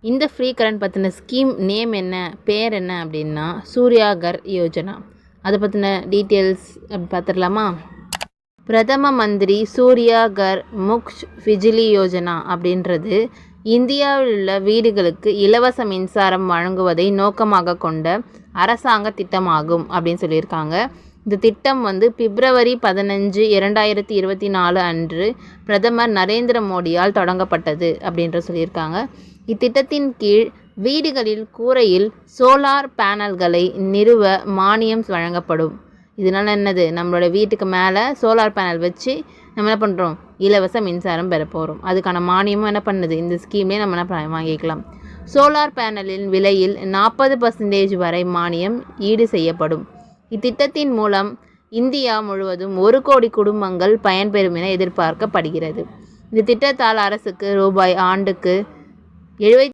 இந்த free current பற்றின scheme name என்ன, பேர் என்ன அப்படின்னா சூர்யா கர் யோஜனா. அதை பற்றின டீட்டெயில்ஸ் பார்த்துடலாமா? பிரதம மந்திரி சூர்யா கர் முஃப்த் பிஜ்லி யோஜனா அப்படின்றது இந்தியாவில் உள்ள வீடுகளுக்கு இலவச மின்சாரம் வழங்குவதை நோக்கமாக கொண்ட அரசாங்க திட்டமாகும் அப்படின்னு சொல்லியிருக்காங்க. இந்த திட்டம் பிப்ரவரி 15, 2024 அன்று பிரதமர் நரேந்திர மோடியால் தொடங்கப்பட்டது அப்படின்ற சொல்லியிருக்காங்க. இத்திட்டத்தின் கீழ் வீடுகளில் கூரையில் சோலார் பேனல்களை நிறுவ மானியம் வழங்கப்படும். இதனால் என்னது, நம்மளோட வீட்டுக்கு மேலே சோலார் பேனல் வச்சு நம்ம என்ன பண்ணுறோம், இலவச மின்சாரம் பெற போகிறோம். அதுக்கான மானியமும் என்ன பண்ணுது, இந்த ஸ்கீம்லேயே நம்ம என்ன வாங்கிக்கலாம். சோலார் பேனலின் விலையில் 40% வரை மானியம் ஈடு செய்யப்படும். இத்திட்டத்தின் மூலம் இந்தியா முழுவதும் 1 கோடி குடும்பங்கள் பயன்பெறும் என எதிர்பார்க்கப்படுகிறது. இந்த திட்டத்தால் அரசுக்கு ரூபாய் ஆண்டுக்கு 70